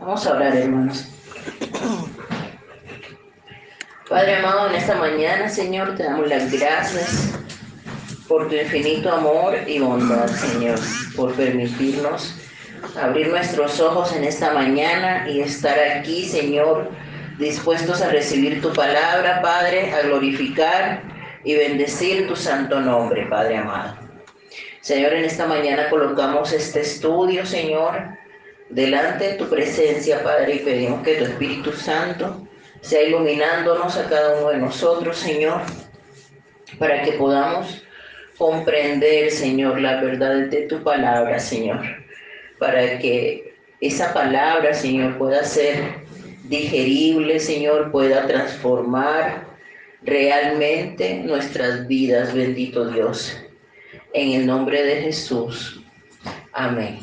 Vamos a orar, hermanos. Padre amado, en esta mañana, Señor, te damos las gracias por tu infinito amor y bondad, Señor, por permitirnos abrir nuestros ojos en esta mañana y estar aquí, Señor, dispuestos a recibir tu palabra, Padre, a glorificar y bendecir tu santo nombre, Padre amado. Señor, en esta mañana colocamos este estudio, Señor, delante de tu presencia, Padre, y pedimos que tu Espíritu Santo sea iluminándonos a cada uno de nosotros, Señor, para que podamos comprender, Señor, la verdad de tu palabra, Señor, para que esa palabra, Señor, pueda ser digerible, Señor, pueda transformar realmente nuestras vidas, bendito Dios. En el nombre de Jesús. Amén.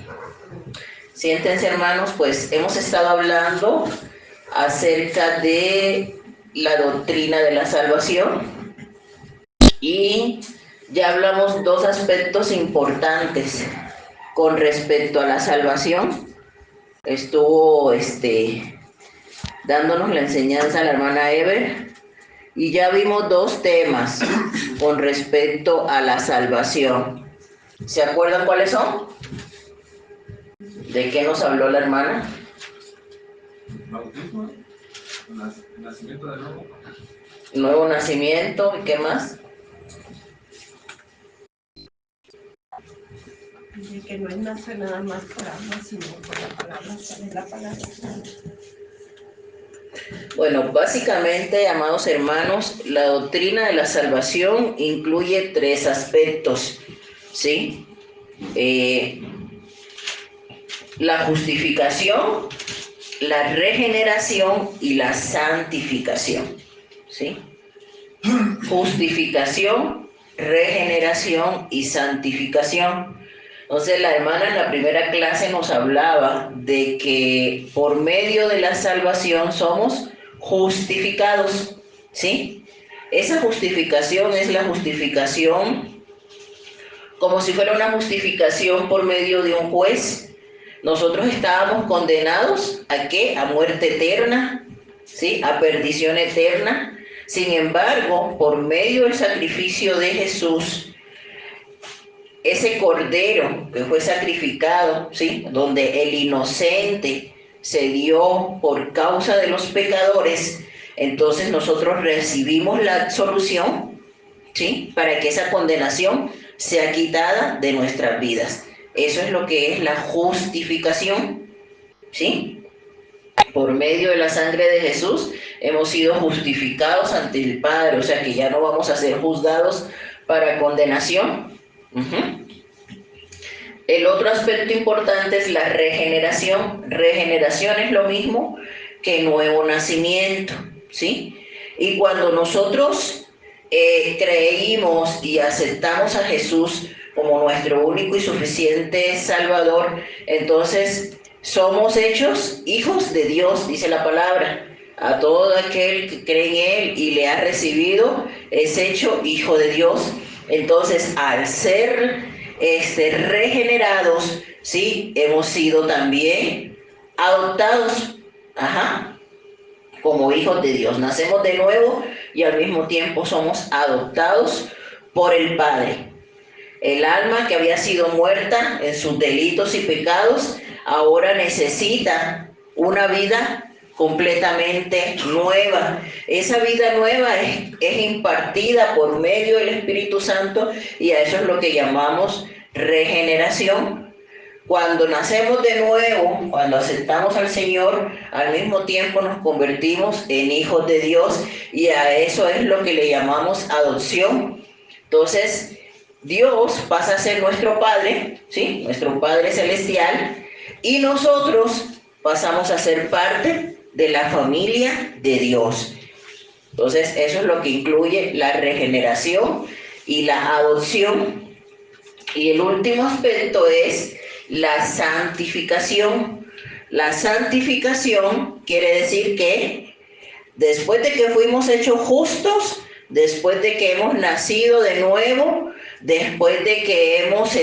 Siéntense, hermanos, pues hemos estado hablando acerca de la doctrina de la salvación y ya hablamos dos aspectos importantes con respecto a la salvación. Estuvo dándonos la enseñanza la hermana Ever y ya vimos dos temas con respecto a la salvación. ¿Se acuerdan cuáles son? ¿De qué nos habló la hermana? Bautismo, nacimiento de nuevo. Nuevo nacimiento, ¿y qué más? De que no nace nada más por agua, sino por la palabra, sale la palabra. Bueno, básicamente, amados hermanos, la doctrina de la salvación incluye tres aspectos, ¿sí? La justificación, la regeneración y la santificación, ¿sí? Justificación, regeneración y santificación. Entonces la hermana en la primera clase nos hablaba de que por medio de la salvación somos justificados, ¿sí? Esa justificación es la justificación como si fuera una justificación por medio de un juez. Nosotros estábamos condenados ¿a qué? A muerte eterna, ¿sí? A perdición eterna. Sin embargo, por medio del sacrificio de Jesús, ese cordero que fue sacrificado, ¿sí? Donde el inocente se dio por causa de los pecadores, entonces nosotros recibimos la absolución, ¿sí? Para que esa condenación sea quitada de nuestras vidas. Eso es lo que es la justificación, ¿sí? Por medio de la sangre de Jesús hemos sido justificados ante el Padre, o sea que ya no vamos a ser juzgados para condenación. El otro aspecto importante es la regeneración. Regeneración es lo mismo que nuevo nacimiento, ¿sí? Y cuando nosotros creímos y aceptamos a Jesús como nuestro único y suficiente Salvador, entonces somos hechos hijos de Dios, dice la palabra. A todo aquel que cree en Él y le ha recibido es hecho hijo de Dios. Entonces, al ser regenerados, ¿sí? Hemos sido también adoptados, como hijos de Dios. Nacemos de nuevo y al mismo tiempo somos adoptados por el Padre. El alma que había sido muerta en sus delitos y pecados, ahora necesita una vida completamente nueva. Esa vida nueva es impartida por medio del Espíritu Santo y a eso es lo que llamamos regeneración. Cuando nacemos de nuevo, cuando aceptamos al Señor, al mismo tiempo nos convertimos en hijos de Dios y a eso es lo que le llamamos adopción. Entonces, Dios pasa a ser nuestro Padre, ¿sí? Nuestro Padre Celestial, y nosotros pasamos a ser parte de la familia de Dios. Entonces, eso es lo que incluye la regeneración y la adopción. Y el último aspecto es la santificación. La santificación quiere decir que después de que fuimos hechos justos, después de que hemos nacido de nuevo, después de que hemos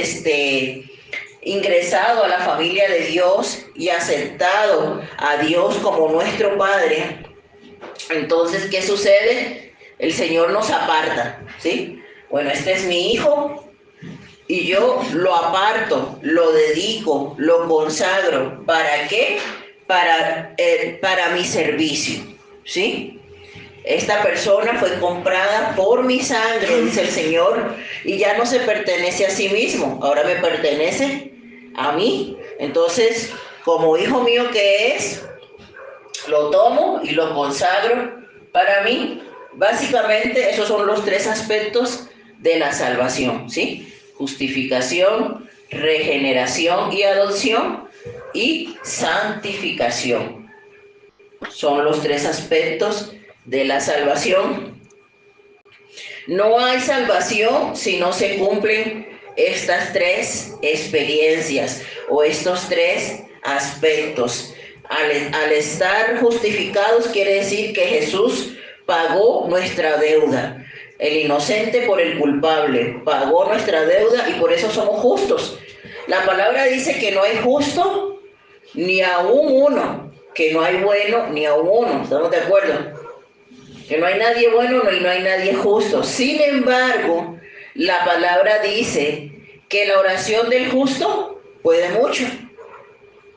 ingresado a la familia de Dios y aceptado a Dios como nuestro Padre, entonces, ¿qué sucede? El Señor nos aparta, ¿sí? Bueno, este es mi hijo y yo lo aparto, lo dedico, lo consagro. ¿Para qué? Para mi servicio, ¿sí? Esta persona fue comprada por mi sangre, dice el Señor, y ya no se pertenece a sí mismo, ahora me pertenece a mí. Entonces, como hijo mío que es, lo tomo y lo consagro para mí. Básicamente, esos son los tres aspectos de la salvación, ¿sí? Justificación, regeneración y adopción, y santificación. Son los tres aspectos de la salvación. No hay salvación si no se cumplen estas tres experiencias o estos tres aspectos. Al estar justificados quiere decir que Jesús pagó nuestra deuda. El inocente por el culpable pagó nuestra deuda y por eso somos justos. La palabra dice que no hay justo ni aún uno, que no hay bueno ni aún uno. ¿Estamos de acuerdo? Que no hay nadie bueno y no hay nadie justo. Sin embargo, la palabra dice que la oración del justo puede mucho.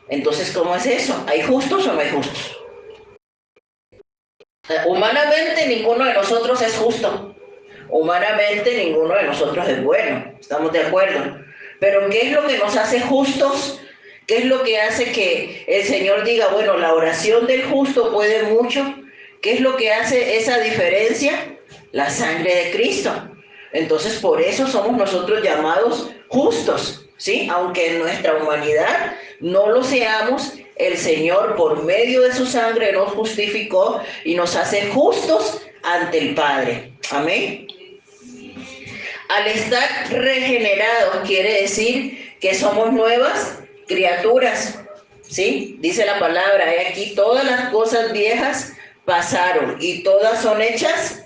Entonces, ¿cómo es eso? ¿Hay justos o no hay justos? Humanamente ninguno de nosotros es justo. Humanamente ninguno de nosotros es bueno. ¿Estamos de acuerdo? Pero ¿qué es lo que nos hace justos? ¿Qué es lo que hace que el Señor diga, bueno, la oración del justo puede mucho? ¿Qué es lo que hace esa diferencia? La sangre de Cristo. Entonces, por eso somos nosotros llamados justos, ¿sí? Aunque en nuestra humanidad no lo seamos, el Señor por medio de su sangre nos justificó y nos hace justos ante el Padre. Amén. Al estar regenerados quiere decir que somos nuevas criaturas, ¿sí? Dice la palabra, aquí todas las cosas viejas pasaron y todas son hechas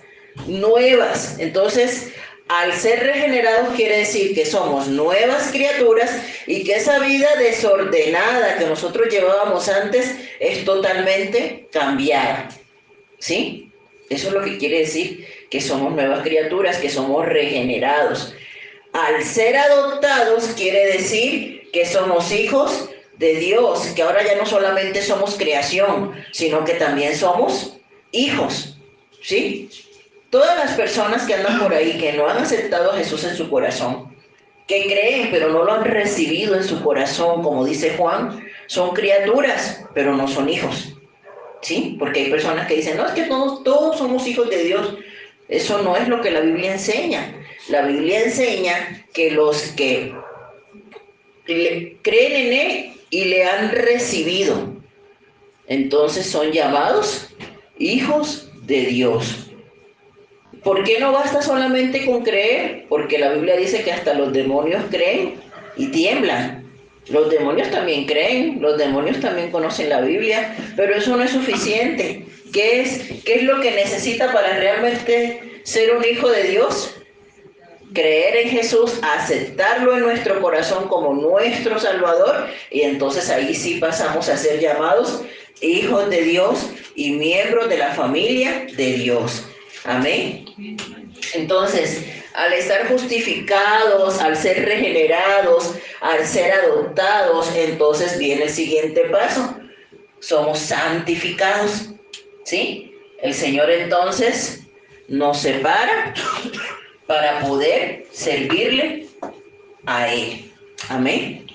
nuevas. Entonces, al ser regenerados quiere decir que somos nuevas criaturas y que esa vida desordenada que nosotros llevábamos antes es totalmente cambiada, ¿sí? Eso es lo que quiere decir que somos nuevas criaturas, que somos regenerados. Al ser adoptados quiere decir que somos hijos de Dios, que ahora ya no solamente somos creación, sino que también somos hijos, ¿sí? Todas las personas que andan por ahí, que no han aceptado a Jesús en su corazón, que creen pero no lo han recibido en su corazón, como dice Juan, son criaturas, pero no son hijos, ¿sí? Porque hay personas que dicen, no, es que todos somos hijos de Dios. Eso no es lo que la Biblia enseña. La Biblia enseña que los que creen en Él y le han recibido, entonces son llamados hijos de Dios. ¿Por qué no basta solamente con creer? Porque la Biblia dice que hasta los demonios creen y tiemblan. Los demonios también creen, los demonios también conocen la Biblia, pero eso no es suficiente. ¿Qué es lo que necesita para realmente ser un hijo de Dios? Creer en Jesús, aceptarlo en nuestro corazón como nuestro Salvador, y entonces ahí sí pasamos a ser llamados hijos de Dios y miembros de la familia de Dios. Amén. Entonces, al estar justificados, al ser regenerados, al ser adoptados, entonces viene el siguiente paso. Somos santificados, ¿sí? El Señor entonces nos separa para poder servirle a Él. Amén.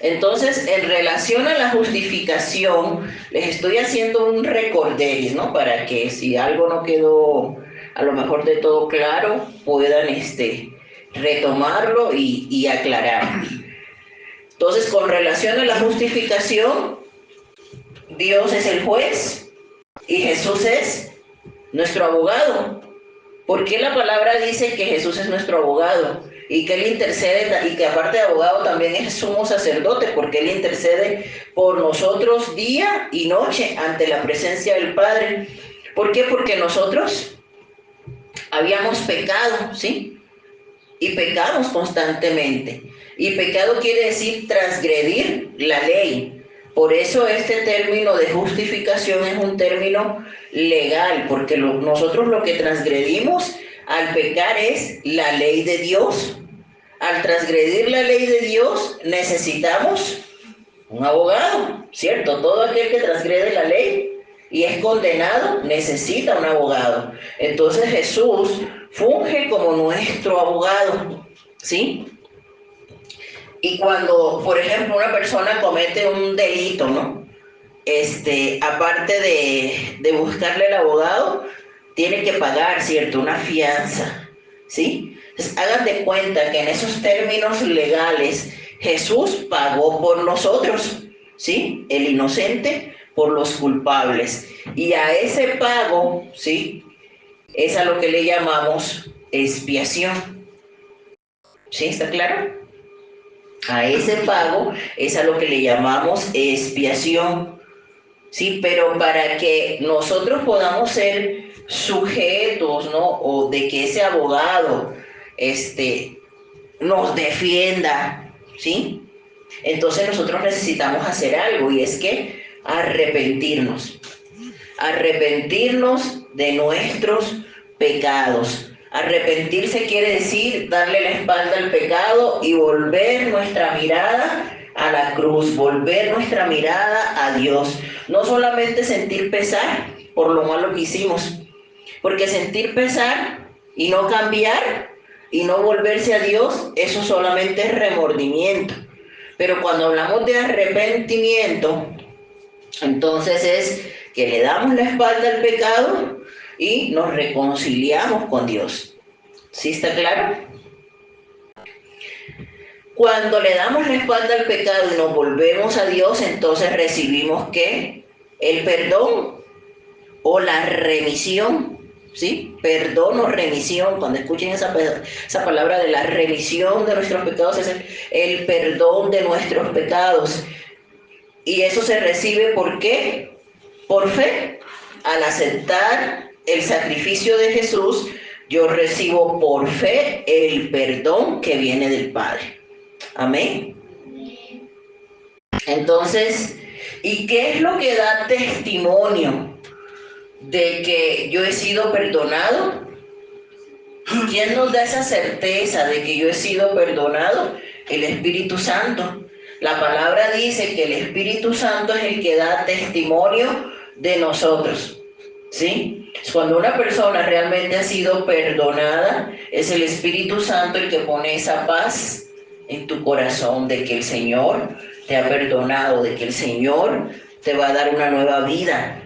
Entonces, en relación a la justificación, les estoy haciendo un recorderis, ¿no? Para que si algo no quedó a lo mejor de todo claro, puedan retomarlo y aclarar. Entonces, con relación a la justificación, Dios es el juez y Jesús es nuestro abogado. ¿Por qué la palabra dice que Jesús es nuestro abogado? Y que Él intercede, y que aparte de abogado también es sumo sacerdote, porque Él intercede por nosotros día y noche ante la presencia del Padre. ¿Por qué? Porque nosotros habíamos pecado, ¿sí? y pecamos constantemente. Y pecado quiere decir transgredir la ley. Por eso este término de justificación es un término legal, porque nosotros lo que transgredimos al pecar es la ley de Dios. Al transgredir la ley de Dios necesitamos un abogado, ¿cierto? Todo aquel que transgrede la ley y es condenado necesita un abogado. Entonces Jesús funge como nuestro abogado, ¿sí? Y cuando, por ejemplo, una persona comete un delito, ¿no? Aparte de buscarle el abogado, tiene que pagar, ¿cierto? Una fianza, ¿sí? Entonces, hagan de cuenta que en esos términos legales, Jesús pagó por nosotros, ¿sí? El inocente por los culpables. Y a ese pago, ¿sí? Es a lo que le llamamos expiación. ¿Sí? ¿Está claro? A ese pago es a lo que le llamamos expiación. Sí, pero para que nosotros podamos ser sujetos, ¿no? O de que ese abogado nos defienda, ¿sí? Entonces nosotros necesitamos hacer algo, y es que arrepentirnos de nuestros pecados. Arrepentirse quiere decir darle la espalda al pecado y volver nuestra mirada a la cruz, volver nuestra mirada a Dios. No solamente sentir pesar por lo malo que hicimos, porque sentir pesar y no cambiar y no volverse a Dios, eso solamente es remordimiento. Pero cuando hablamos de arrepentimiento, entonces es que le damos la espalda al pecado y nos reconciliamos con Dios. ¿Sí está claro? Cuando le damos la espalda al pecado y nos volvemos a Dios, entonces recibimos ¿qué? El perdón o la remisión, ¿sí? Perdón o remisión. Cuando escuchen esa palabra de la remisión de nuestros pecados, es el perdón de nuestros pecados. Y eso se recibe ¿por qué? Por fe. Al aceptar el sacrificio de Jesús, yo recibo por fe el perdón que viene del Padre. Amén. Entonces, ¿y qué es lo que da testimonio de que yo he sido perdonado? ¿Quién nos da esa certeza de que yo he sido perdonado? El Espíritu Santo. La palabra dice que el Espíritu Santo es el que da testimonio de nosotros, ¿sí? Cuando una persona realmente ha sido perdonada, es el Espíritu Santo el que pone esa paz en tu corazón de que el Señor te ha perdonado, de que el Señor te va a dar una nueva vida.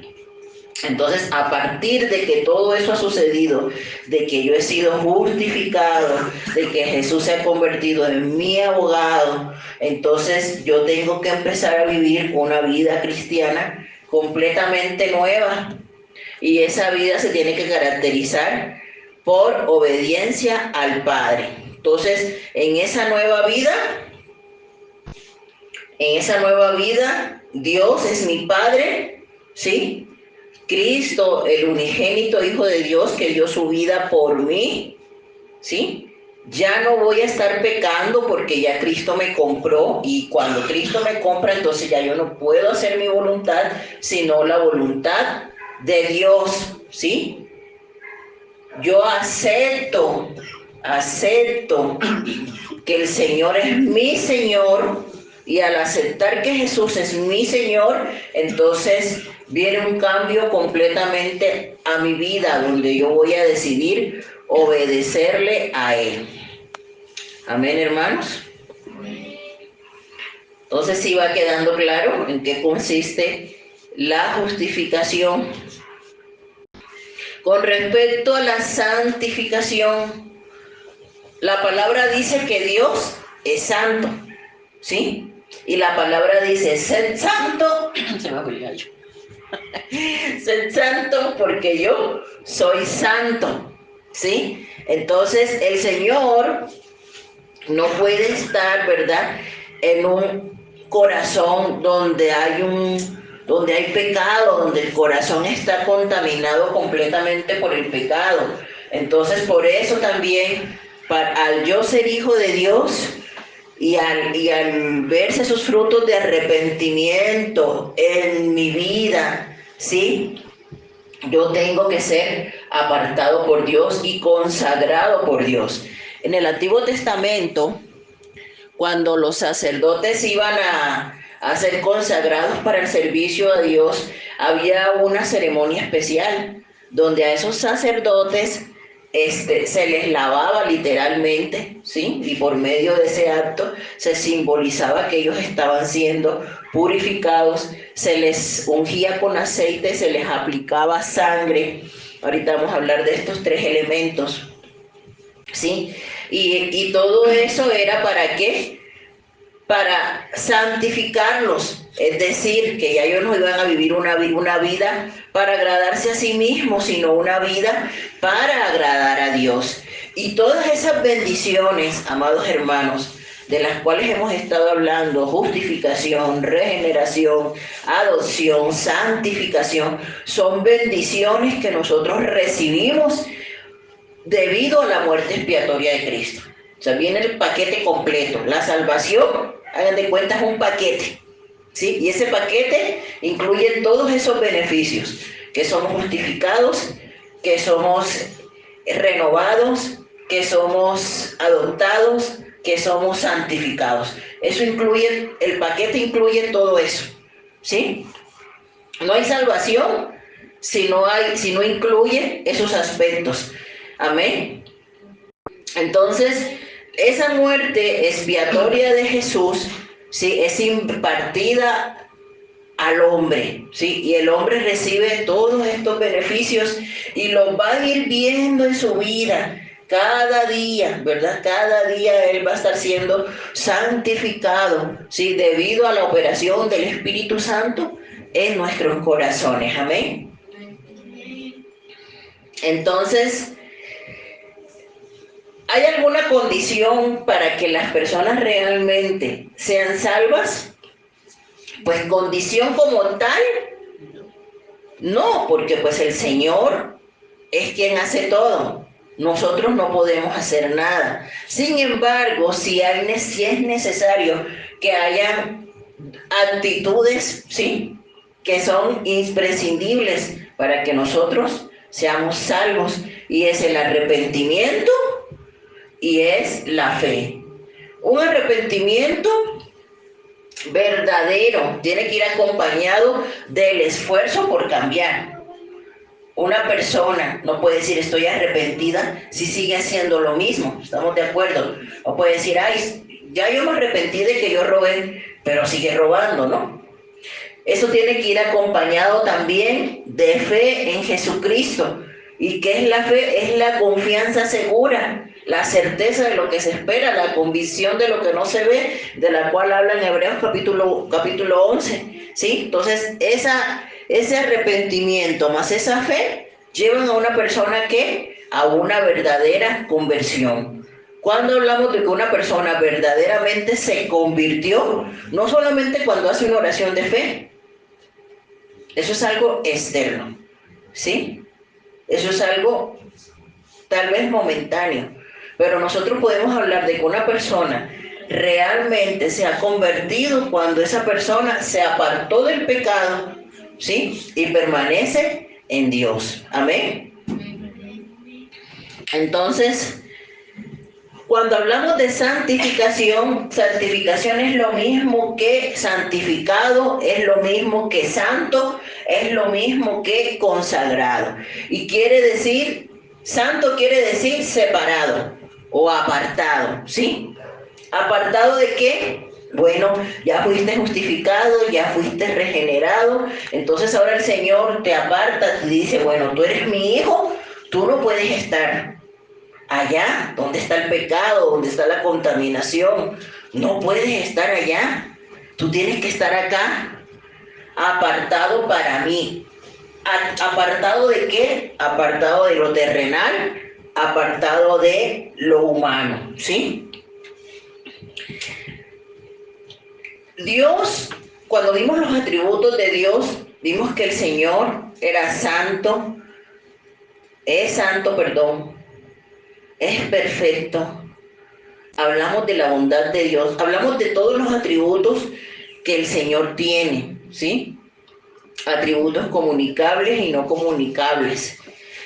Entonces, a partir de que todo eso ha sucedido, de que yo he sido justificado, de que Jesús se ha convertido en mi abogado, entonces yo tengo que empezar a vivir una vida cristiana completamente nueva. Y esa vida se tiene que caracterizar por obediencia al Padre. Entonces, en esa nueva vida, Dios es mi Padre, ¿sí? Cristo, el unigénito Hijo de Dios, que dio su vida por mí, ¿sí? Ya no voy a estar pecando porque ya Cristo me compró, y cuando Cristo me compra, entonces ya yo no puedo hacer mi voluntad, sino la voluntad de Dios, ¿sí? Yo acepto que el Señor es mi Señor, y al aceptar que Jesús es mi Señor, entonces viene un cambio completamente a mi vida, donde yo voy a decidir obedecerle a Él. Amén, hermanos. Entonces sí va quedando claro en qué consiste la justificación. Con respecto a la santificación, la palabra dice que Dios es santo, ¿sí? Y la palabra dice, sed santo, se me fue el gallo. Sed santo porque yo soy santo, ¿sí? Entonces el Señor no puede estar, ¿verdad?, en un corazón donde hay pecado, donde el corazón está contaminado completamente por el pecado. Entonces por eso también al yo ser hijo de Dios y al verse esos frutos de arrepentimiento en mi vida, ¿sí? Yo tengo que ser apartado por Dios y consagrado por Dios. En el Antiguo Testamento, cuando los sacerdotes iban a ser consagrados para el servicio a Dios, había una ceremonia especial donde a esos sacerdotes se les lavaba literalmente, ¿sí? Y por medio de ese acto se simbolizaba que ellos estaban siendo purificados, se les ungía con aceite, se les aplicaba sangre. Ahorita vamos a hablar de estos 3 elementos, ¿sí? Y todo eso era ¿para qué? Para santificarlos, es decir, que ya ellos no iban a vivir una vida para agradarse a sí mismos, sino una vida para agradar a Dios. Y todas esas bendiciones, amados hermanos, de las cuales hemos estado hablando, justificación, regeneración, adopción, santificación, son bendiciones que nosotros recibimos debido a la muerte expiatoria de Cristo. O sea, viene el paquete completo. La salvación, hagan de cuenta, es un paquete, ¿sí? Y ese paquete incluye todos esos beneficios, que somos justificados, que somos renovados, que somos adoptados, que somos santificados. Eso incluye, el paquete incluye todo eso, ¿sí? No hay salvación si no incluye esos aspectos. Amén. Entonces, esa muerte expiatoria de Jesús, ¿sí?, es impartida al hombre, ¿sí? Y el hombre recibe todos estos beneficios y los va a ir viendo en su vida cada día, ¿verdad? Cada día él va a estar siendo santificado, ¿sí?, debido a la operación del Espíritu Santo en nuestros corazones. Amén. Entonces, ¿hay alguna condición para que las personas realmente sean salvas? Pues condición como tal, no, porque pues el Señor es quien hace todo. Nosotros no podemos hacer nada. Sin embargo, si es necesario que haya actitudes, ¿sí?, que son imprescindibles para que nosotros seamos salvos, y es el arrepentimiento y es la fe. Un arrepentimiento verdadero tiene que ir acompañado del esfuerzo por cambiar. Una persona no puede decir estoy arrepentida si sigue haciendo lo mismo. ¿Estamos de acuerdo? O puede decir, ay, ya yo me arrepentí de que yo robé, pero sigue robando, ¿no? Eso tiene que ir acompañado también de fe en Jesucristo. ¿Y qué es la fe? Es la confianza segura, la certeza de lo que se espera, la convicción de lo que no se ve, de la cual habla en Hebreos capítulo 11, ¿sí? Entonces, ese arrepentimiento más esa fe llevan a una persona a una verdadera conversión. Cuando hablamos de que una persona verdaderamente se convirtió, no solamente cuando hace una oración de fe, eso es algo externo, ¿sí? Eso es algo tal vez momentáneo, pero nosotros podemos hablar de que una persona realmente se ha convertido cuando esa persona se apartó del pecado, ¿sí?, y permanece en Dios. Amén. Entonces, cuando hablamos de santificación, santificación es lo mismo que santificado, es lo mismo que santo, es lo mismo que consagrado. Y quiere decir, santo quiere decir separado o apartado, ¿sí? ¿Apartado de qué? Bueno, ya fuiste justificado, ya fuiste regenerado, entonces ahora el Señor te aparta y dice, bueno, tú eres mi hijo, tú no puedes estar allá donde está el pecado, donde está la contaminación. No puedes estar allá. Tú tienes que estar acá, apartado para mí. ¿Apartado de qué? Apartado de lo terrenal, apartado de lo humano, ¿sí? Dios, cuando vimos los atributos de Dios, vimos que el Señor era santo, es santo, perdón. es perfecto. Hablamos de la bondad de Dios, hablamos de todos los atributos que el Señor tiene, ¿sí? Atributos comunicables y no comunicables.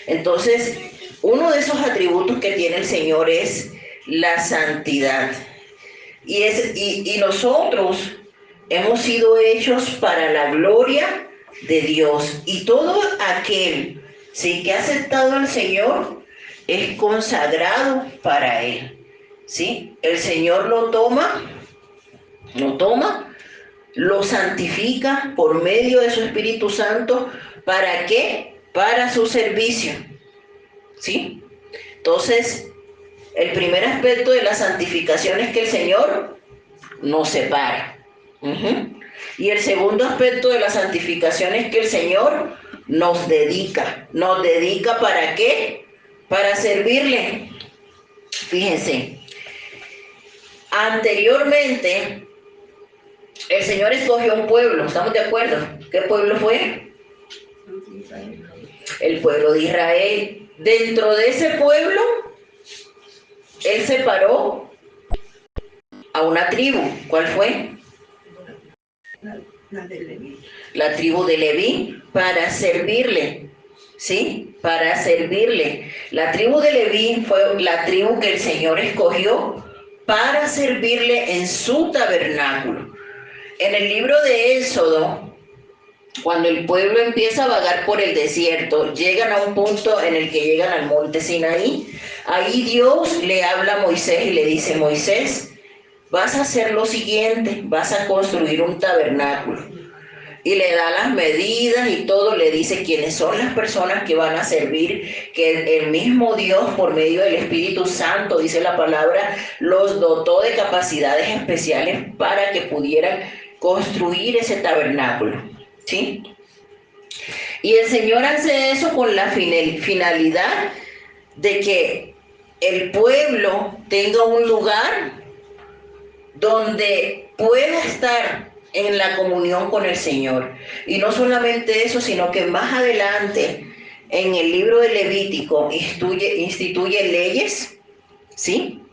Entonces, uno de esos atributos que tiene el Señor es la santidad. Y nosotros hemos sido hechos para la gloria de Dios. Y todo aquel, ¿sí?, que ha aceptado al Señor es consagrado para Él. ¿Sí? El Señor lo toma, lo santifica por medio de su Espíritu Santo. ¿Para qué? Para su servicio. ¿Sí? Entonces, el primer aspecto de la santificación es que el Señor nos separa. Y el segundo aspecto de la santificación es que el Señor nos dedica. ¿Nos dedica para qué? Para servirle. Fíjense. Anteriormente, el Señor escogió un pueblo, ¿estamos de acuerdo? ¿Qué pueblo fue? El pueblo de Israel. Dentro de ese pueblo, Él separó a una tribu. ¿Cuál fue? La de Leví. La tribu de Leví, para servirle, ¿sí? Para servirle. La tribu de Leví fue la tribu que el Señor escogió para servirle en su tabernáculo. En el libro de Éxodo, cuando el pueblo empieza a vagar por el desierto, llegan a un punto en el que llegan al monte Sinaí. Ahí Dios le habla a Moisés y le dice: Moisés, vas a hacer lo siguiente, vas a construir un tabernáculo. Y le da las medidas y todo, le dice quiénes son las personas que van a servir, que el mismo Dios, por medio del Espíritu Santo, dice la palabra, los dotó de capacidades especiales para que pudieran construir ese tabernáculo, ¿sí? Y el Señor hace eso con la finalidad de que el pueblo tenga un lugar donde pueda estar en la comunión con el Señor. Y no solamente eso, sino que más adelante en el libro de Levítico instituye leyes, ¿sí?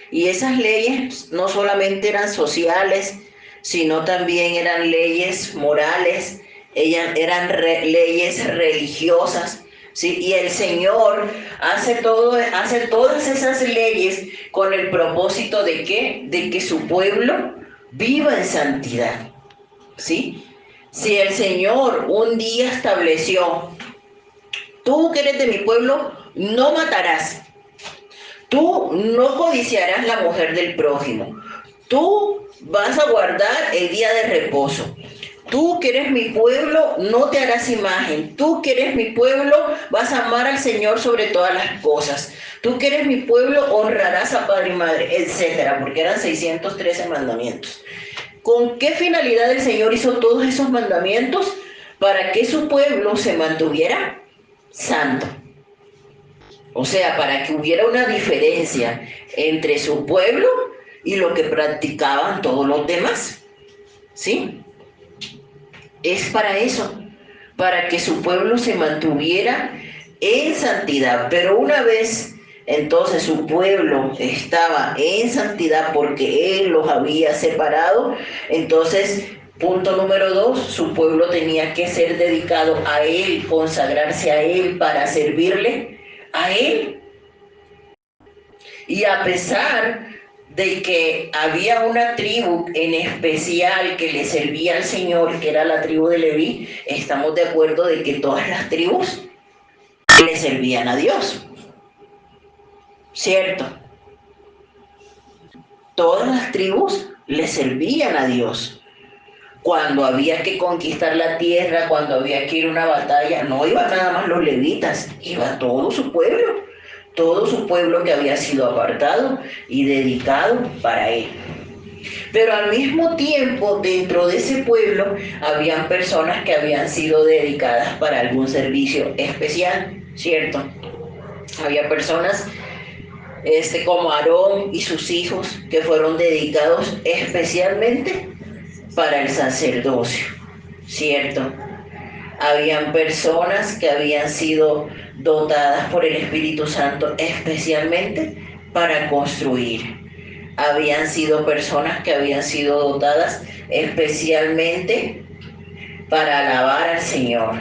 Y esas leyes no solamente eran sociales, sino también eran leyes morales, eran leyes religiosas, ¿sí? Y el Señor hace todas esas leyes con el propósito de ¿qué? De que su pueblo viva en santidad, ¿sí? Si el Señor un día estableció: tú que eres de mi pueblo, no matarás, tú no codiciarás la mujer del prójimo, tú vas a guardar el día de reposo, tú que eres mi pueblo, no te harás imagen, tú que eres mi pueblo, vas a amar al Señor sobre todas las cosas, tú que eres mi pueblo, honrarás a padre y madre, etcétera, porque eran 613 mandamientos. ¿Con qué finalidad el Señor hizo todos esos mandamientos? Para que su pueblo se mantuviera santo. O sea, para que hubiera una diferencia entre su pueblo y lo que practicaban todos los demás. ¿Sí? Es para eso, para que su pueblo se mantuviera en santidad. Pero una vez entonces su pueblo estaba en santidad porque Él los había separado, entonces, punto número 2, su pueblo tenía que ser dedicado a Él, consagrarse a Él para servirle a Él. Y a pesar de que había una tribu en especial que le servía al Señor, que era la tribu de Leví, estamos de acuerdo de que todas las tribus le servían a Dios. ¿Cierto? Todas las tribus le servían a Dios. Cuando había que conquistar la tierra, cuando había que ir a una batalla, no iban nada más los levitas, iba todo su pueblo que había sido apartado y dedicado para Él. Pero al mismo tiempo, dentro de ese pueblo, habían personas que habían sido dedicadas para algún servicio especial, ¿cierto? Había personas como Aarón y sus hijos, que fueron dedicados especialmente para el sacerdocio, ¿cierto? Habían personas que habían sido dotadas por el Espíritu Santo especialmente para construir. Habían sido personas que habían sido dotadas especialmente para alabar al Señor.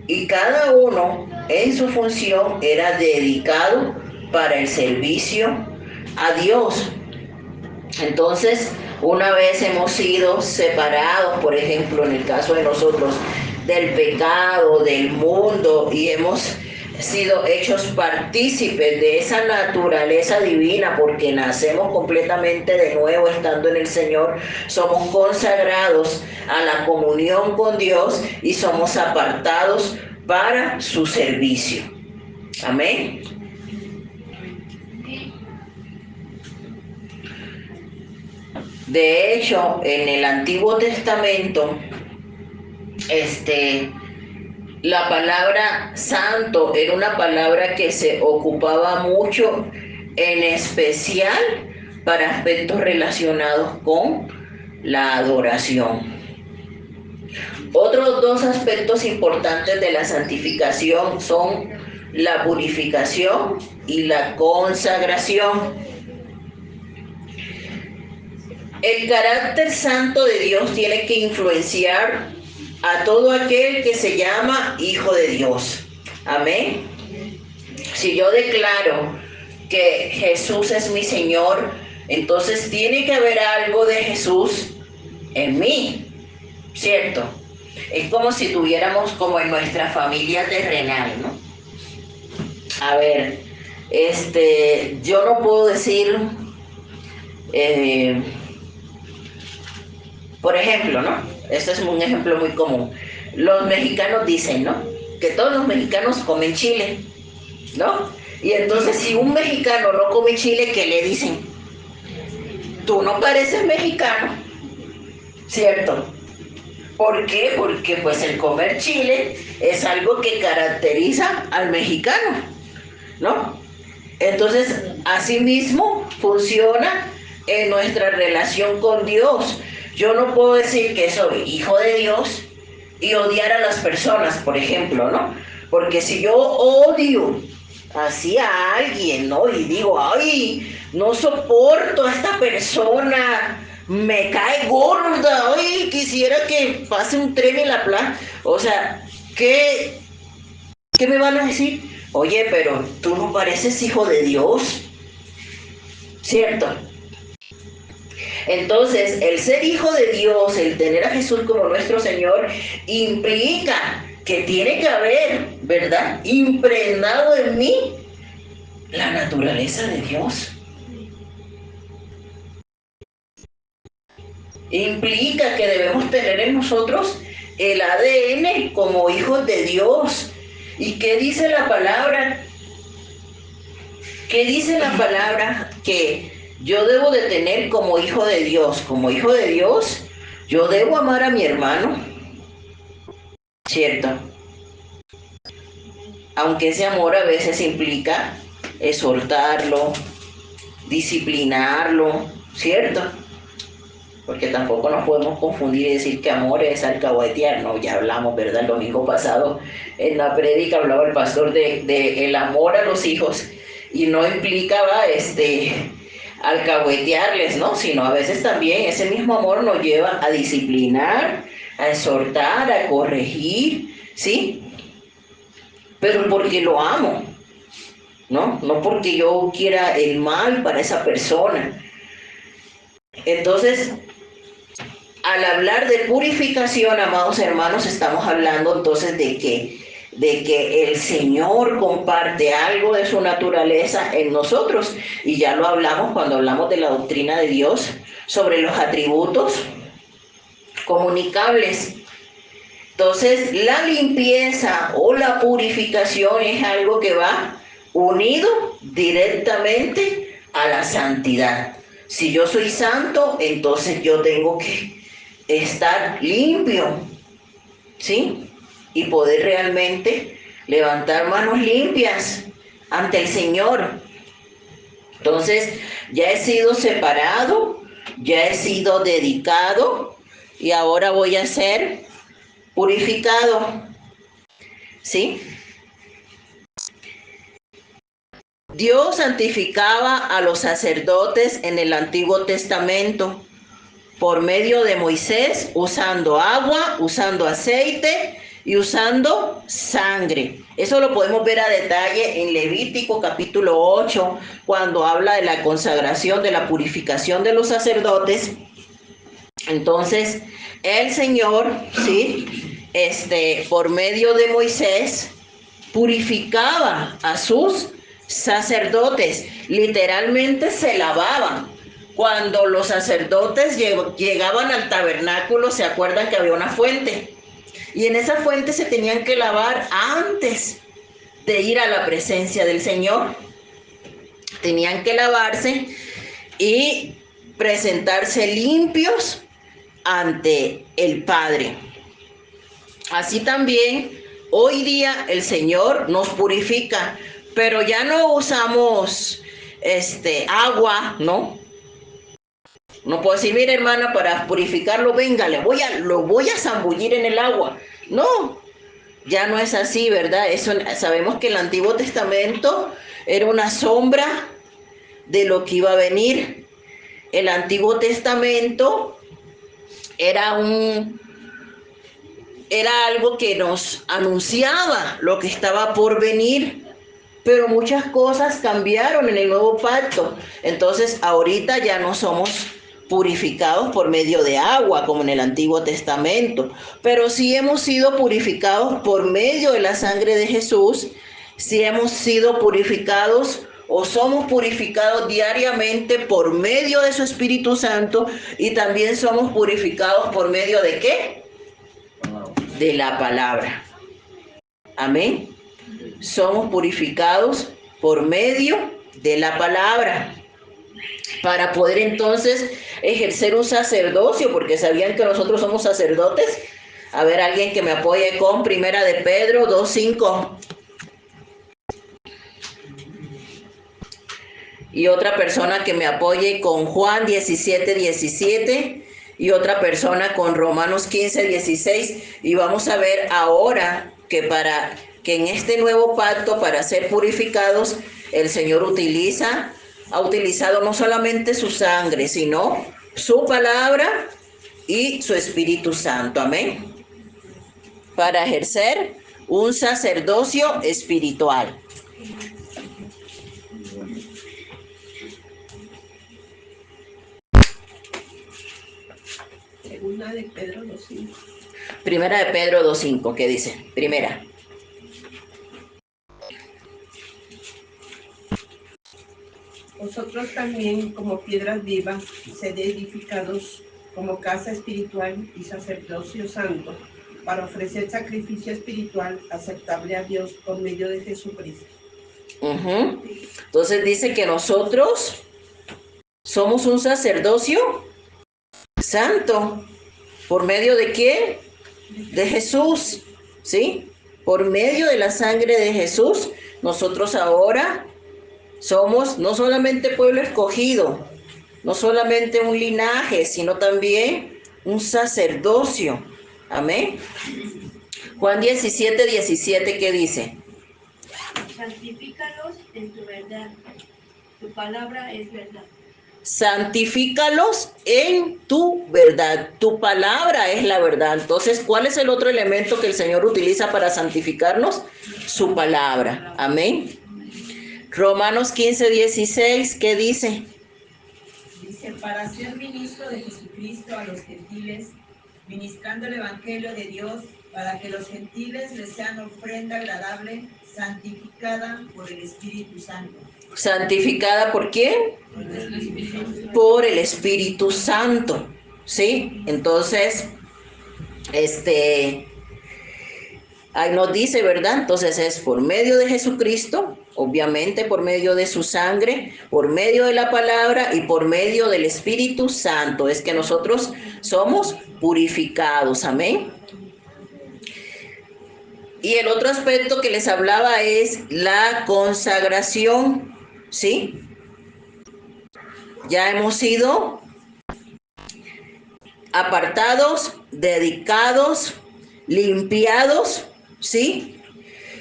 Y cada uno en su función era dedicado para el servicio a Dios. Entonces, una vez hemos sido separados, por ejemplo, en el caso de nosotros, del pecado, del mundo, y hemos sido hechos partícipes de esa naturaleza divina, porque nacemos completamente de nuevo estando en el Señor, somos consagrados a la comunión con Dios y somos apartados para su servicio. Amén. De hecho, en el Antiguo Testamento, la palabra santo era una palabra que se ocupaba mucho, en especial para aspectos relacionados con la adoración. Otros dos aspectos importantes de la santificación son la purificación y la consagración. El carácter santo de Dios tiene que influenciar a todo aquel que se llama hijo de Dios. Amén. Si yo declaro que Jesús es mi Señor, entonces tiene que haber algo de Jesús en mí, ¿cierto? Es como si tuviéramos como en nuestra familia terrenal, ¿no? A ver, yo no puedo decir, por ejemplo, ¿no? Este es un ejemplo muy común. Los mexicanos dicen, ¿no?, que todos los mexicanos comen chile, ¿no? Y entonces si un mexicano no come chile, ¿qué le dicen? Tú no pareces mexicano, ¿cierto? ¿Por qué? Porque pues el comer chile es algo que caracteriza al mexicano, ¿no? Entonces, así mismo funciona en nuestra relación con Dios. Yo no puedo decir que soy hijo de Dios y odiar a las personas, por ejemplo, ¿no? Porque si yo odio así a alguien, ¿no?, y digo, ay, no soporto a esta persona, me cae gorda, ay, quisiera que pase un tren en la plaza. O sea, ¿qué me van a decir? Oye, pero tú no pareces hijo de Dios, ¿cierto? Entonces, el ser hijo de Dios, el tener a Jesús como nuestro Señor, implica que tiene que haber, ¿verdad?, impregnado en mí la naturaleza de Dios. Implica que debemos tener en nosotros el ADN como hijos de Dios. ¿Y qué dice la palabra? ¿Qué dice la palabra que yo debo de tener como hijo de Dios? Como hijo de Dios, yo debo amar a mi hermano, ¿cierto? Aunque ese amor a veces implica exhortarlo, disciplinarlo, ¿cierto? Porque tampoco nos podemos confundir y decir que amor es alcahuetear, ¿no? Ya hablamos, ¿verdad? El domingo pasado en la prédica hablaba el pastor de el amor a los hijos, y no implicaba alcahuetearles, ¿no? Sino a veces también ese mismo amor nos lleva a disciplinar, a exhortar, a corregir, ¿sí? Pero porque lo amo, ¿no? No porque yo quiera el mal para esa persona. Entonces, al hablar de purificación, amados hermanos, estamos hablando entonces de que el Señor comparte algo de su naturaleza en nosotros, y ya lo hablamos cuando hablamos de la doctrina de Dios sobre los atributos comunicables. Entonces, la limpieza o la purificación es algo que va unido directamente a la santidad. Si yo soy santo, entonces yo tengo que estar limpio, ¿sí? Y poder realmente levantar manos limpias ante el Señor. Entonces, ya he sido separado, ya he sido dedicado, y ahora voy a ser purificado, ¿sí? Dios santificaba a los sacerdotes en el Antiguo Testamento por medio de Moisés, usando agua, usando aceite y usando sangre. Eso lo podemos ver a detalle en Levítico capítulo 8, cuando habla de la consagración, de la purificación de los sacerdotes. Entonces, el Señor, ¿sí? Por medio de Moisés, purificaba a sus sacerdotes. Literalmente se lavaban. Cuando los sacerdotes llegaban al tabernáculo, se acuerdan que había una fuente. Y en esa fuente se tenían que lavar antes de ir a la presencia del Señor. Tenían que lavarse y presentarse limpios ante el Padre. Así también, hoy día el Señor nos purifica, pero ya no usamos agua, ¿no? No puedo decir, mire hermana, para purificarlo, venga, lo voy a zambullir en el agua. No, ya no es así, ¿verdad? Sabemos que el Antiguo Testamento era una sombra de lo que iba a venir. El Antiguo Testamento era algo que nos anunciaba lo que estaba por venir, pero muchas cosas cambiaron en el nuevo pacto. Entonces, ahorita ya no somos purificados por medio de agua como en el Antiguo Testamento, pero sí hemos sido purificados por medio de la sangre de Jesús. Sí hemos sido purificados o somos purificados diariamente por medio de su Espíritu Santo, y también somos purificados por medio de ¿qué? De la palabra. Amén. Somos purificados por medio de la palabra, para poder entonces ejercer un sacerdocio, porque sabían que nosotros somos sacerdotes. A ver, alguien que me apoye con Primera de Pedro 2:5. Y otra persona que me apoye con Juan 17:17. Y otra persona con Romanos 15:16. Y vamos a ver ahora que en este nuevo pacto, para ser purificados, el Señor ha utilizado no solamente su sangre, sino su palabra y su Espíritu Santo. Amén. Para ejercer un sacerdocio espiritual. Segunda de Pedro 2:5. Primera de Pedro 2:5, ¿qué dice? Primera. Vosotros también, como piedras vivas, sed edificados como casa espiritual y sacerdocio santo, para ofrecer sacrificio espiritual aceptable a Dios por medio de Jesucristo. Entonces dice que nosotros somos un sacerdocio santo. ¿Por medio de qué? De Jesús, ¿sí? Por medio de la sangre de Jesús, nosotros ahora somos no solamente pueblo escogido, no solamente un linaje, sino también un sacerdocio. Amén. Juan 17:17, ¿qué dice? Santifícalos en tu verdad. Tu palabra es verdad. Santifícalos en tu verdad. Tu palabra es la verdad. Entonces, ¿cuál es el otro elemento que el Señor utiliza para santificarnos? Su palabra. Amén. Romanos 15:16, ¿qué dice? Dice, para ser ministro de Jesucristo a los gentiles, ministrando el Evangelio de Dios, para que los gentiles les sean ofrenda agradable, santificada por el Espíritu Santo. ¿Santificada por quién? Por el Espíritu Santo. ¿Sí? Entonces, ahí nos dice, ¿verdad? Entonces es por medio de Jesucristo, obviamente por medio de su sangre, por medio de la palabra y por medio del Espíritu Santo. Es que nosotros somos purificados. Amén. Y el otro aspecto que les hablaba es la consagración, ¿sí? Ya hemos sido apartados, dedicados, limpiados, ¿sí?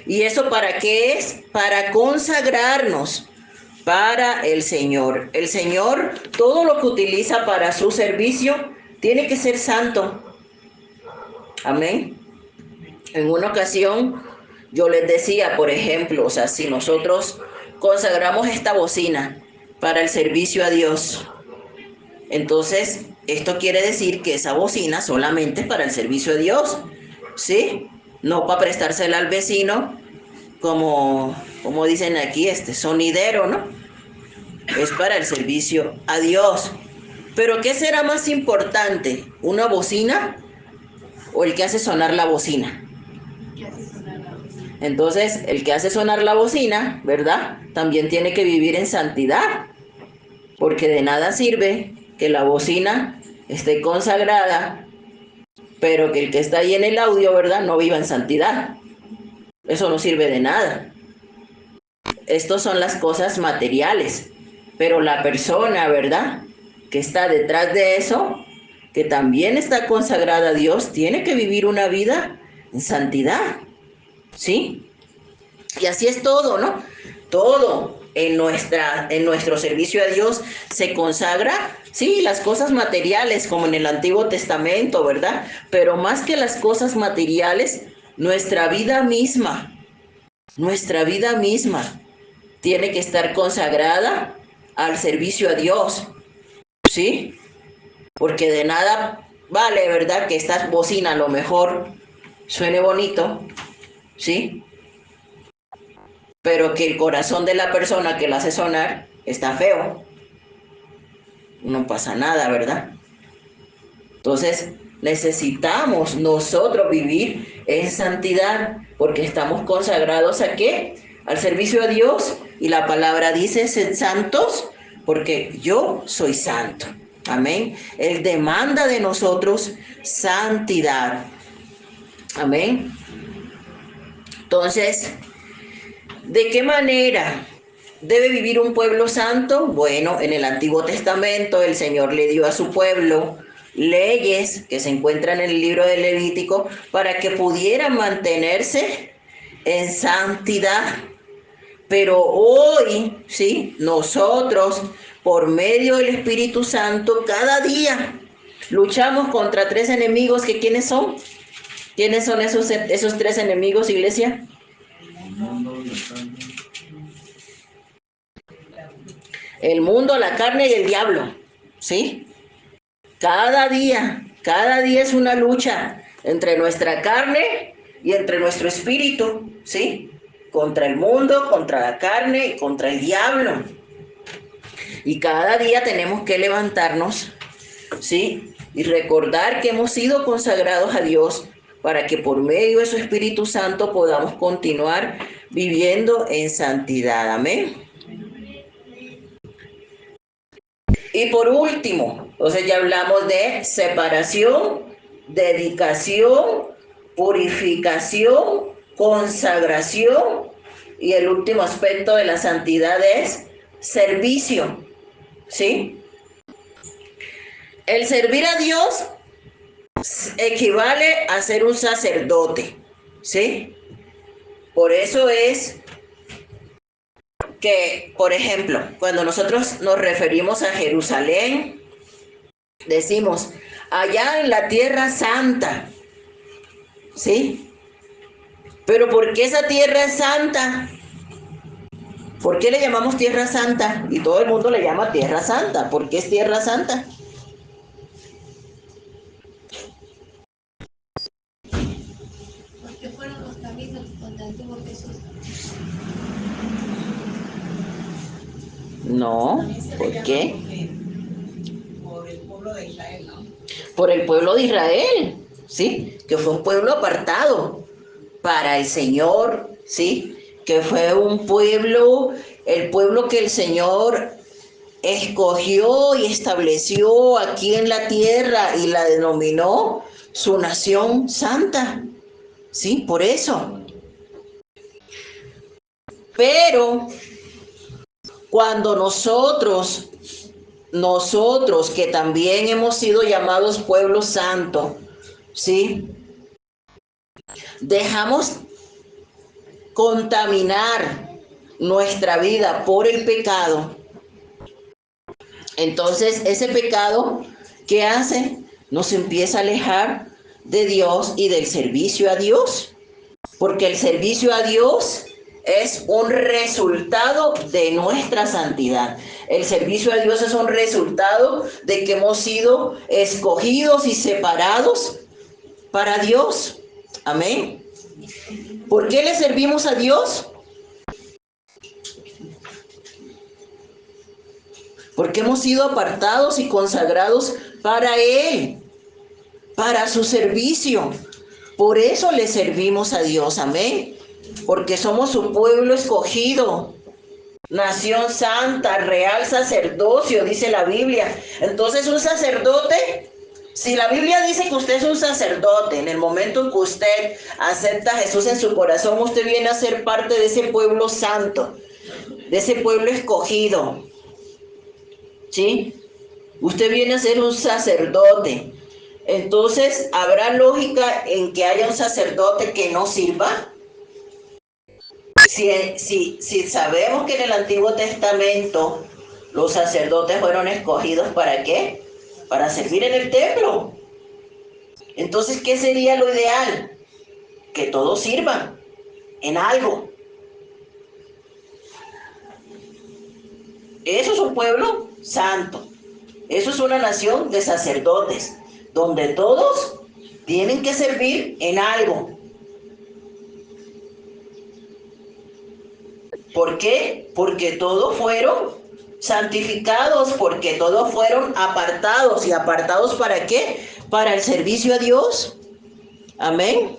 ¿Y eso para qué es? Para consagrarnos para el Señor. El Señor, todo lo que utiliza para su servicio, tiene que ser santo. Amén. En una ocasión, yo les decía, por ejemplo, o sea, si nosotros consagramos esta bocina para el servicio a Dios, entonces esto quiere decir que esa bocina solamente es para el servicio a Dios, ¿sí? No para prestársela al vecino, como dicen aquí, sonidero, ¿no? Es para el servicio a Dios. Pero ¿qué será más importante? ¿Una bocina o el que hace sonar la bocina? Entonces, el que hace sonar la bocina, ¿verdad? También tiene que vivir en santidad, porque de nada sirve que la bocina esté consagrada, pero que el que está ahí en el audio, ¿verdad?, no viva en santidad. Eso no sirve de nada. Estas son las cosas materiales, pero la persona, ¿verdad?, que está detrás de eso, que también está consagrada a Dios, tiene que vivir una vida en santidad, ¿sí? Y así es todo, ¿no? Todo en nuestro servicio a Dios se consagra, sí, las cosas materiales, como en el Antiguo Testamento, ¿verdad? Pero más que las cosas materiales, nuestra vida misma tiene que estar consagrada al servicio a Dios, ¿sí? Porque de nada vale, ¿verdad?, que esta bocina a lo mejor suene bonito, ¿sí?, pero que el corazón de la persona que la hace sonar está feo. No pasa nada, ¿verdad? Entonces, necesitamos nosotros vivir en santidad, porque estamos consagrados ¿a qué? Al servicio a Dios. Y la palabra dice, sed santos, porque yo soy santo. Amén. Él demanda de nosotros santidad. Amén. Entonces, ¿de qué manera debe vivir un pueblo santo? Bueno, en el Antiguo Testamento el Señor le dio a su pueblo leyes que se encuentran en el libro de Levítico para que pudieran mantenerse en santidad. Pero hoy, ¿sí?, nosotros, por medio del Espíritu Santo, cada día luchamos contra tres enemigos. ¿Que quiénes son? ¿Quiénes son esos tres enemigos, iglesia? El mundo, la carne y el diablo, ¿sí? Cada día es una lucha entre nuestra carne y entre nuestro espíritu, ¿sí? Contra el mundo, contra la carne y contra el diablo. Y cada día tenemos que levantarnos, ¿sí?, y recordar que hemos sido consagrados a Dios para que por medio de su Espíritu Santo podamos continuar viviendo en santidad. Amén. Y por último, entonces ya hablamos de separación, dedicación, purificación, consagración, y el último aspecto de la santidad es servicio, ¿sí? El servir a Dios equivale a ser un sacerdote, ¿sí? Por eso es que, por ejemplo, cuando nosotros nos referimos a Jerusalén, decimos, allá en la tierra santa, ¿sí? Pero ¿por qué esa tierra es santa? ¿Por qué le llamamos tierra santa? Y todo el mundo le llama tierra santa. ¿Por qué es tierra santa? Porque fueron los caminos donde anduvo Jesús. No, ¿por qué? Por el pueblo de Israel, ¿no? Por el pueblo de Israel, ¿sí? Que fue un pueblo apartado para el Señor, ¿sí? Que fue un pueblo, el pueblo que el Señor escogió y estableció aquí en la tierra y la denominó su nación santa, ¿sí? Por eso. Pero cuando nosotros que también hemos sido llamados pueblo santo, ¿sí?, dejamos contaminar nuestra vida por el pecado, entonces ese pecado, ¿qué hace? Nos empieza a alejar de Dios y del servicio a Dios, porque el servicio a Dios es un resultado de nuestra santidad. El servicio a Dios es un resultado de que hemos sido escogidos y separados para Dios. Amén. ¿Por qué le servimos a Dios? Porque hemos sido apartados y consagrados para Él, para su servicio. Por eso le servimos a Dios. Amén. Porque somos su pueblo escogido, nación santa, real sacerdocio, dice la Biblia. Entonces un sacerdote, si la Biblia dice que usted es un sacerdote, en el momento en que usted acepta a Jesús en su corazón, usted viene a ser parte de ese pueblo santo, de ese pueblo escogido. ¿Sí? Usted viene a ser un sacerdote. Entonces, ¿habrá lógica en que haya un sacerdote que no sirva? Si sabemos que en el Antiguo Testamento los sacerdotes fueron escogidos, ¿para qué? Para servir en el templo. Entonces, ¿qué sería lo ideal? Que todos sirvan en algo. Eso es un pueblo santo. Eso es una nación de sacerdotes, donde todos tienen que servir en algo. ¿Por qué? Porque todos fueron santificados, porque todos fueron apartados. ¿Y apartados para qué? Para el servicio a Dios. Amén.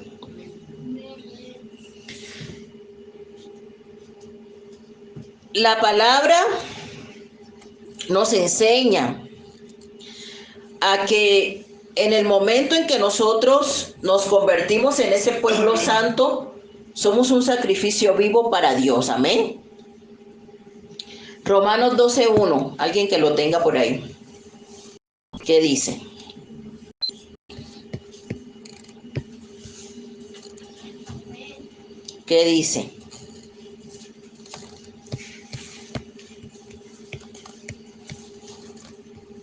La palabra nos enseña a que en el momento en que nosotros nos convertimos en ese pueblo santo, somos un sacrificio vivo para Dios. Amén. Romanos 12:1, alguien que lo tenga por ahí. ¿Qué dice? ¿Qué dice?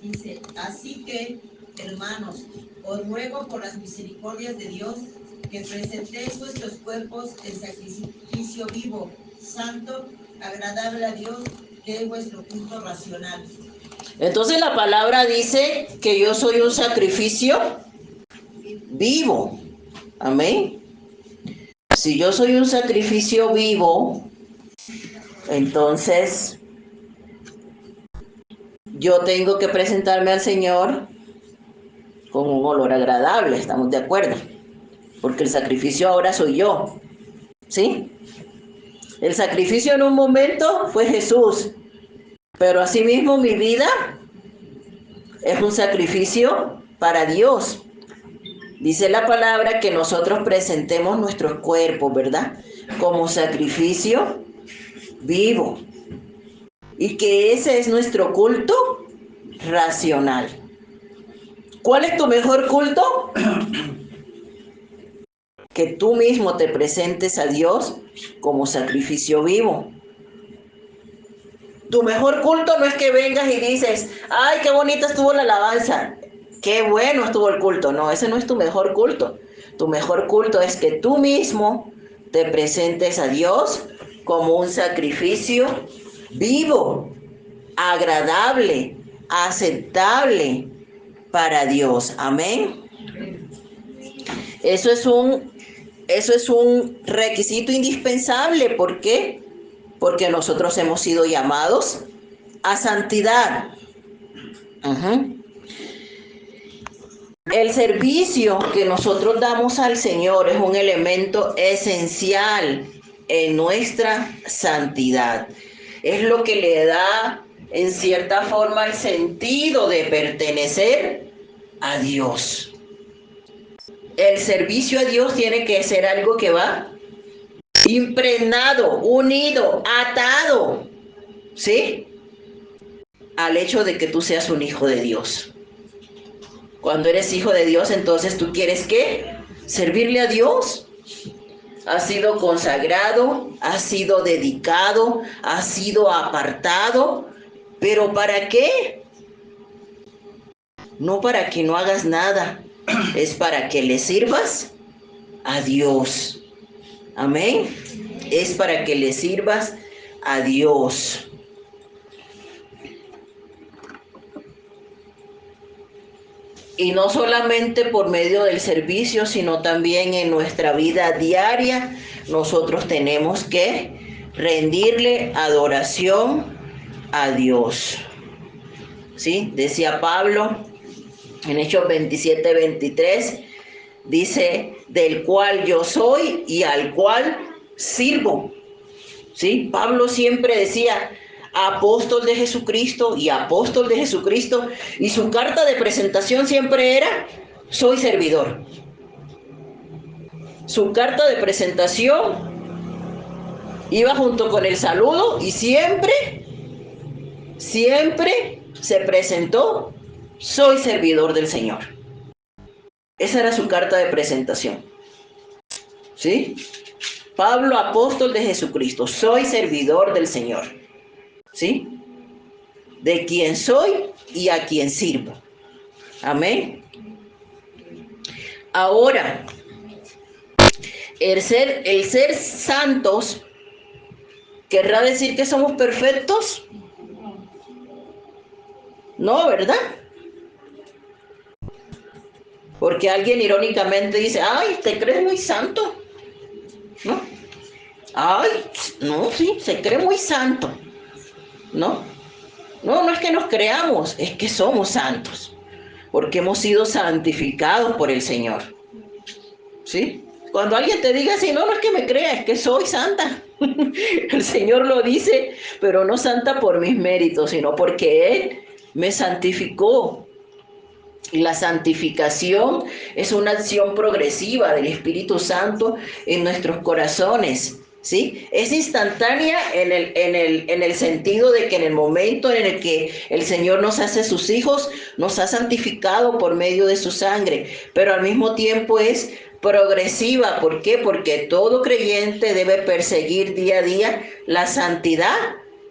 Dice, así que, hermanos, os ruego por las misericordias de Dios que presentéis vuestros cuerpos en sacrificio vivo, santo, agradable a Dios, que es vuestro culto racional. Entonces la palabra dice que yo soy un sacrificio vivo. Amén. Si yo soy un sacrificio vivo, entonces yo tengo que presentarme al Señor con un olor agradable. ¿Estamos de acuerdo? Porque el sacrificio ahora soy yo. ¿Sí? El sacrificio en un momento fue Jesús, pero asimismo mi vida es un sacrificio para Dios. Dice la palabra que nosotros presentemos nuestros cuerpos, ¿verdad? Como sacrificio vivo. Y que ese es nuestro culto racional. ¿Cuál es tu mejor culto? Que tú mismo te presentes a Dios como sacrificio vivo. Tu mejor culto no es que vengas y dices, ay, qué bonita estuvo la alabanza, qué bueno estuvo el culto. No, ese no es tu mejor culto. Tu mejor culto es que tú mismo te presentes a Dios como un sacrificio vivo, agradable, aceptable para Dios. Amén. Eso es un requisito indispensable. ¿Por qué? Porque nosotros hemos sido llamados a santidad. El servicio que nosotros damos al Señor es un elemento esencial en nuestra santidad. Es lo que le da, en cierta forma, el sentido de pertenecer a Dios. El servicio a Dios tiene que ser algo que va impregnado, unido, atado, ¿sí? Al hecho de que tú seas un hijo de Dios. Cuando eres hijo de Dios, entonces tú quieres ¿qué? Servirle a Dios. ha sido consagrado, ha sido dedicado, ha sido apartado. ¿Pero para qué? No para que no hagas nada, es para que le sirvas a Dios. Amén. Es para que le sirvas a Dios. Y no solamente por medio del servicio, sino también en nuestra vida diaria, nosotros tenemos que rendirle adoración a Dios. ¿Sí? Decía Pablo en Hechos 27:23, dice, del cual yo soy y al cual sirvo. ¿Sí? Pablo siempre decía, apóstol de Jesucristo y apóstol de Jesucristo, y su carta de presentación siempre era, soy servidor. Su carta de presentación iba junto con el saludo y siempre se presentó, soy servidor del Señor. Esa era su carta de presentación. ¿Sí? Pablo, apóstol de Jesucristo, soy servidor del Señor. ¿Sí? De quien soy y a quien sirvo. Amén. Ahora, el ser santos, ¿querrá decir que somos perfectos? No, ¿verdad? Porque alguien irónicamente dice, ay, ¿te crees muy santo? ¿No? Ay, no, sí, se cree muy santo. ¿No? No, no es que nos creamos, es que somos santos. Porque hemos sido santificados por el Señor. ¿Sí? Cuando alguien te diga así, no, no es que me crea, es que soy santa. El Señor lo dice, pero no santa por mis méritos, sino porque Él me santificó. Y la santificación es una acción progresiva del Espíritu Santo en nuestros corazones, ¿sí? Es instantánea en el sentido de que en el momento en el que el Señor nos hace sus hijos, nos ha santificado por medio de su sangre, pero al mismo tiempo es progresiva. ¿Por qué? Porque todo creyente debe perseguir día a día la santidad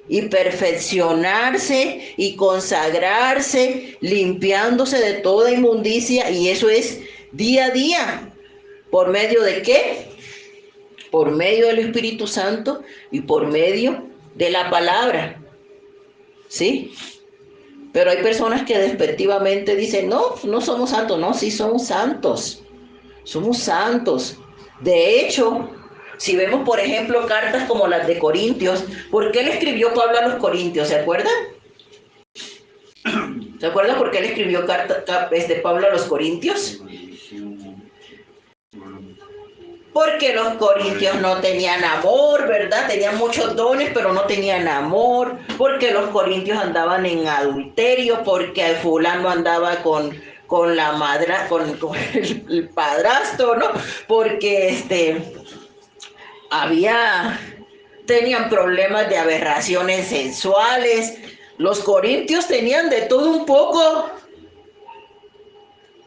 y perfeccionarse y consagrarse, limpiándose de toda inmundicia, y eso es día a día. ¿Por medio de qué? Por medio del Espíritu Santo y por medio de la palabra. ¿Sí? Pero hay personas que despectivamente dicen, no, no somos santos. No, sí somos santos. Somos santos. De hecho, si vemos, por ejemplo, cartas como las de Corintios, ¿por qué le escribió Pablo a los Corintios? ¿Se acuerdan? ¿Se acuerdan por qué le escribió Pablo a los Corintios? Porque los corintios no tenían amor, ¿verdad? Tenían muchos dones, pero no tenían amor. Porque los corintios andaban en adulterio, porque el fulano andaba con la madre, con el padrastro, ¿no? Porque tenían problemas de aberraciones sexuales. Los corintios tenían de todo un poco.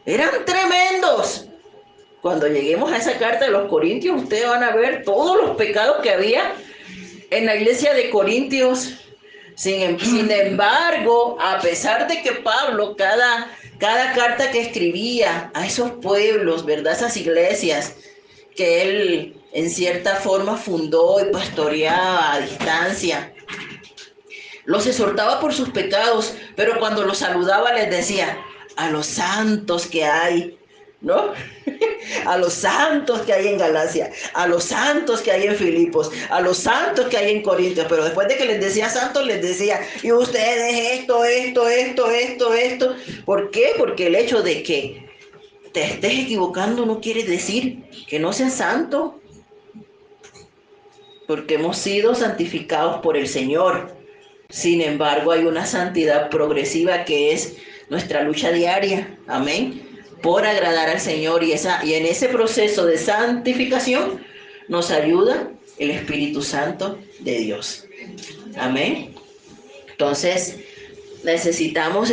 Eran tremendos. Cuando lleguemos a esa carta de los Corintios, ustedes van a ver todos los pecados que había en la iglesia de Corintios. Sin embargo, a pesar de que Pablo, cada carta que escribía a esos pueblos, ¿verdad? Esas iglesias que él en cierta forma fundó y pastoreaba a distancia, los exhortaba por sus pecados, pero cuando los saludaba les decía, a los santos que hay, ¿no? A los santos que hay en Galacia, a los santos que hay en Filipos, a los santos que hay en Corintios. Pero después de que les decía santos, les decía, y ustedes esto. ¿Por qué? Porque el hecho de que te estés equivocando no quiere decir que no seas santo, porque hemos sido santificados por el Señor. Sin embargo, hay una santidad progresiva que es nuestra lucha diaria. Amén. Por agradar al Señor, y en ese proceso de santificación nos ayuda el Espíritu Santo de Dios. Amén. Entonces necesitamos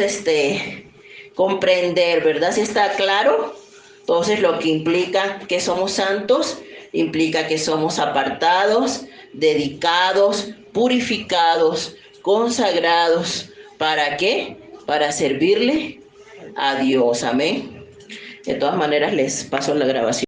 comprender, ¿verdad? Si está claro, entonces lo que implica que somos santos, implica que somos apartados, dedicados, purificados, consagrados. ¿Para qué? Para servirle a Dios. Amén. De todas maneras, les paso la grabación.